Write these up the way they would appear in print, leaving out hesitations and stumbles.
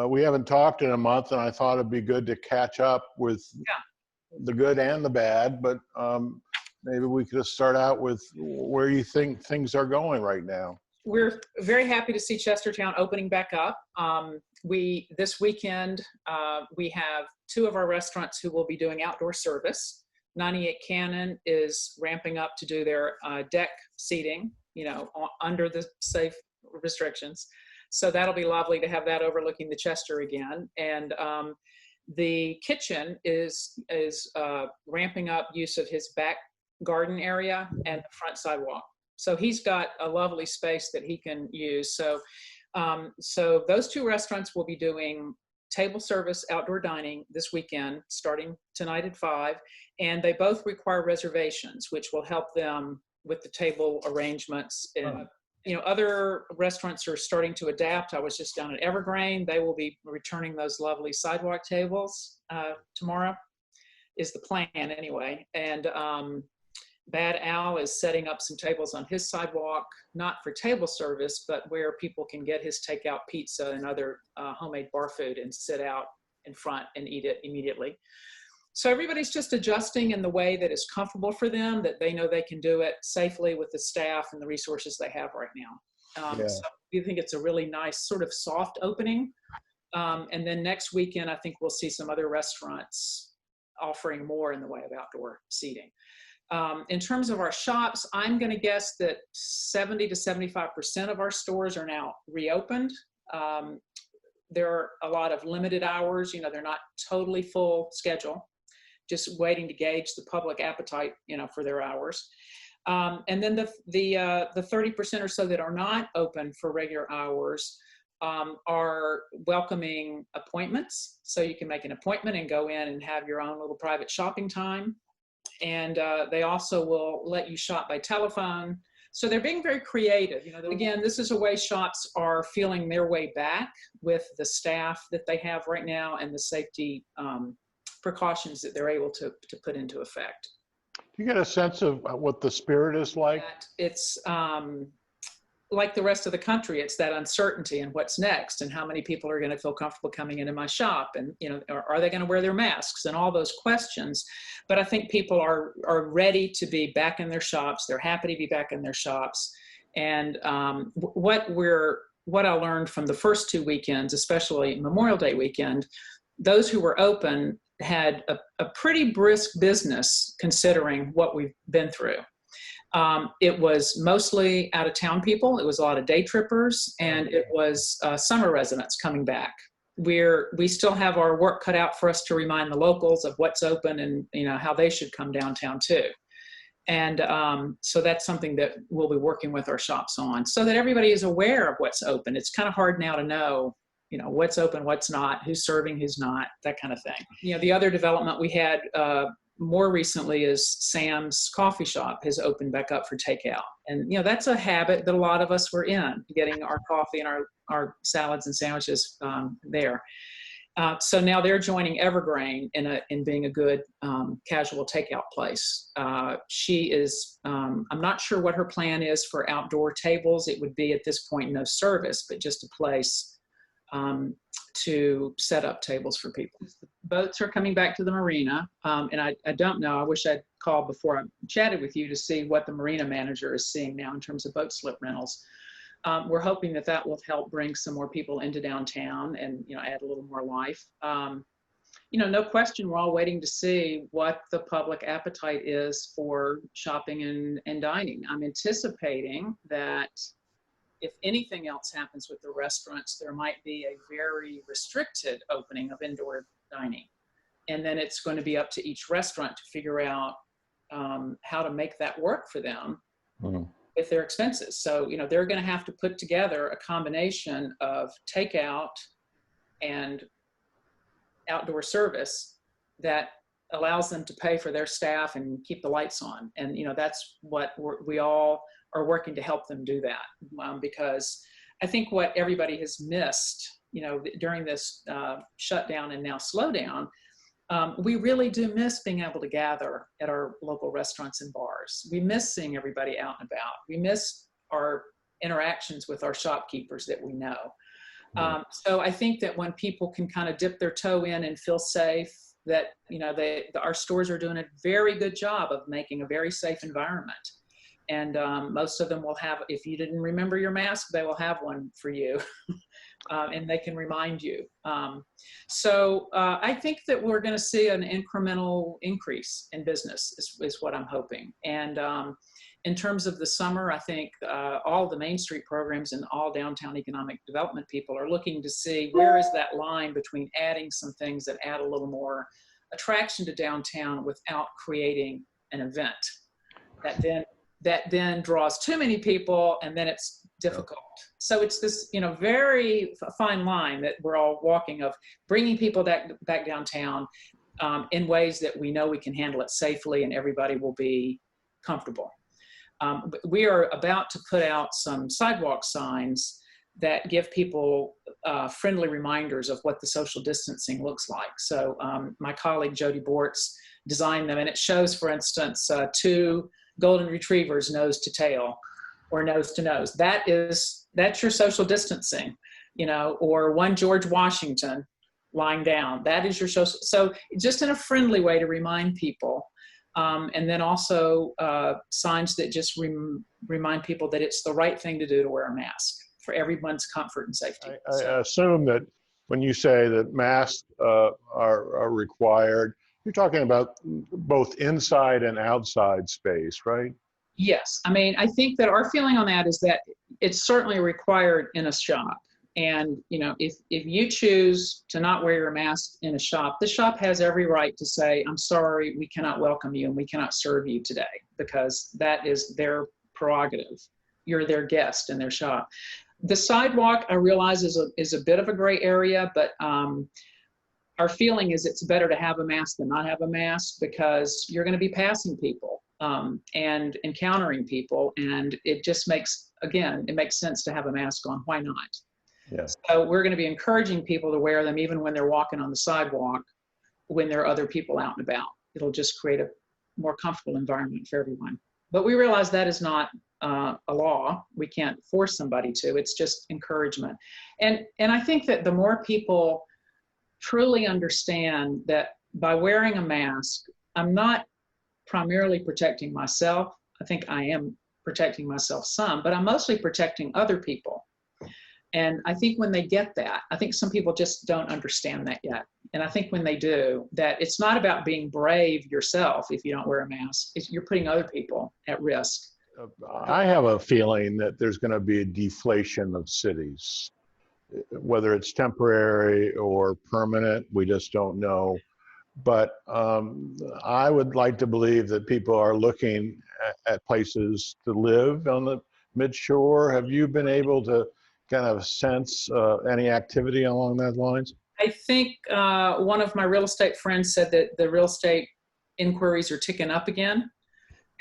we haven't talked in a month, and I thought it'd be good to catch up with the good and the bad, but maybe we could start out with where you think things are going right now. We're very happy to see Chestertown opening back up. This weekend, we have 2 of our restaurants who will be doing outdoor service. 98 Cannon is ramping up to do their deck seating, under the safe restrictions. So that'll be lovely to have that overlooking the Chester again. And the kitchen is ramping up use of his back garden area and the front sidewalk. So he's got a lovely space that he can use. So those 2 restaurants will be doing table service outdoor dining this weekend, starting tonight at 5. And they both require reservations, which will help them with the table arrangements. Other restaurants are starting to adapt. I was just down at Evergreen. They will be returning those lovely sidewalk tables tomorrow, is the plan anyway. And Bad Al is setting up some tables on his sidewalk, not for table service, but where people can get his takeout pizza and other homemade bar food and sit out in front and eat it immediately. So everybody's just adjusting in the way that is comfortable for them, that they know they can do it safely with the staff and the resources they have right now. So we think it's a really nice sort of soft opening. And then next weekend, I think we'll see some other restaurants offering more in the way of outdoor seating. In terms of our shops, I'm going to guess that 70 to 75% of our stores are now reopened. There are a lot of limited hours, they're not totally full schedule, just waiting to gauge the public appetite, for their hours. And then the 30% or so that are not open for regular hours are welcoming appointments. So you can make an appointment and go in and have your own little private shopping time. And they also will let you shop by telephone. So they're being very creative. Again, this is a way shops are feeling their way back with the staff that they have right now and the safety precautions that they're able to put into effect. Do you get a sense of what the spirit is like? It's like the rest of the country. It's that uncertainty and what's next and how many people are going to feel comfortable coming into my shop, and are they going to wear their masks and all those questions. But I think people are ready to be back in their shops. They're happy to be back in their shops. And what I learned from the first 2 weekends, especially Memorial Day weekend, those who were open had a pretty brisk business considering what we've been through. It was mostly out-of-town people. It was a lot of day trippers, and it was summer residents coming back. We still have our work cut out for us to remind the locals of what's open and how they should come downtown too. And so that's something that we'll be working with our shops on, so that everybody is aware of what's open. It's kind of hard now to know what's open, what's not, who's serving, who's not, that kind of thing. The other development we had more recently is Sam's Coffee Shop has opened back up for takeout. And, that's a habit that a lot of us were in, getting our coffee and our salads and sandwiches there. So now they're joining Evergreen in being a good casual takeout place. She is, I'm not sure what her plan is for outdoor tables. It would be at this point no service, but just a place to set up tables for people. The boats are coming back to the marina, and I don't know, I wish I'd called before I chatted with you to see what the marina manager is seeing now in terms of boat slip rentals. We're hoping that will help bring some more people into downtown and add a little more life. No question, we're all waiting to see what the public appetite is for shopping and dining. I'm anticipating that if anything else happens with the restaurants, there might be a very restricted opening of indoor dining. And then it's going to be up to each restaurant to figure out how to make that work for them with their expenses. So, they're going to have to put together a combination of takeout and outdoor service that allows them to pay for their staff and keep the lights on. And, that's what we all are working to help them do that, because I think what everybody has missed, during this shutdown and now slowdown, we really do miss being able to gather at our local restaurants and bars. We miss seeing everybody out and about. We miss our interactions with our shopkeepers that we know. So I think that when people can kind of dip their toe in and feel safe, that, you know, our stores are doing a very good job of making a very safe environment. And most of them will have, if you didn't remember your mask, they will have one for you. And they can remind you. So I think that we're going to see an incremental increase in business is what I'm hoping. And in terms of the summer, I think all the Main Street programs and all downtown economic development people are looking to see where is that line between adding some things that add a little more attraction to downtown without creating an event that then draws too many people, and then it's difficult. So it's this, you know, very fine line that we're all walking of bringing people back downtown in ways that we know we can handle it safely and everybody will be comfortable. We are about to put out some sidewalk signs that give people friendly reminders of what the social distancing looks like. So my colleague Jody Bortz designed them, and it shows, for instance, 2 golden retrievers nose to tail or nose to nose. That's your social distancing, you know, or 1 George Washington lying down. That is your social. So just in a friendly way to remind people. And then also signs that just remind people that it's the right thing to do to wear a mask for everyone's comfort and safety. I assume that when you say that masks are required, you're talking about both inside and outside space, right? Yes. I mean, I think that our feeling on that is that it's certainly required in a shop. And, you know, if you choose to not wear your mask in a shop, the shop has every right to say, I'm sorry, we cannot welcome you and we cannot serve you today, because that is their prerogative. You're their guest in their shop. The sidewalk, I realize, is a bit of a gray area, but our feeling is it's better to have a mask than not have a mask, because you're going to be passing people and encountering people. And it just makes, again, it makes sense to have a mask on. Why not? Yes. So we're going to be encouraging people to wear them even when they're walking on the sidewalk, when there are other people out and about. It'll just create a more comfortable environment for everyone. But we realize that is not a law. We can't force somebody to. It's just encouragement. And I think that the more people truly understand that by wearing a mask, I'm not primarily protecting myself. I think I am protecting myself some, but I'm mostly protecting other people. And I think when they get that, I think some people just don't understand that yet. And I think when they do, that it's not about being brave yourself if you don't wear a mask. You're putting other people at risk. I have a feeling that there's going to be a deflation of cities, whether it's temporary or permanent, we just don't know. But I would like to believe that people are looking at places to live on the midshore. Have you been able to kind of sense any activity along those lines? I think one of my real estate friends said that the real estate inquiries are ticking up again.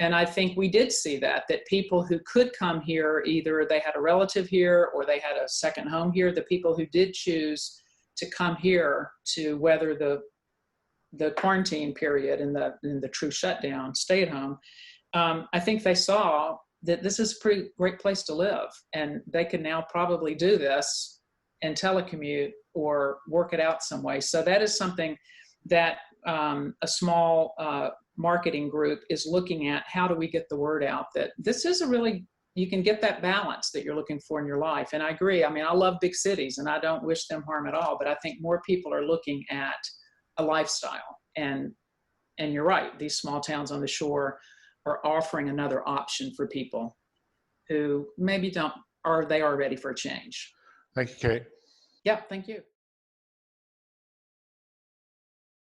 And I think we did see that people who could come here, either they had a relative here or they had a second home here, the people who did choose to come here to weather the quarantine period and the true shutdown, stay at home, I think they saw that this is a pretty great place to live, and they can now probably do this and telecommute or work it out some way. So that is something that a small marketing group is looking at. How do we get the word out that this is you can get that balance that you're looking for in your life? And I agree. I mean, I love big cities and I don't wish them harm at all, but I think more people are looking at a lifestyle. And you're right, these small towns on the shore are offering another option for people who maybe they are ready for a change. Thank you, Kate. Yeah, thank you.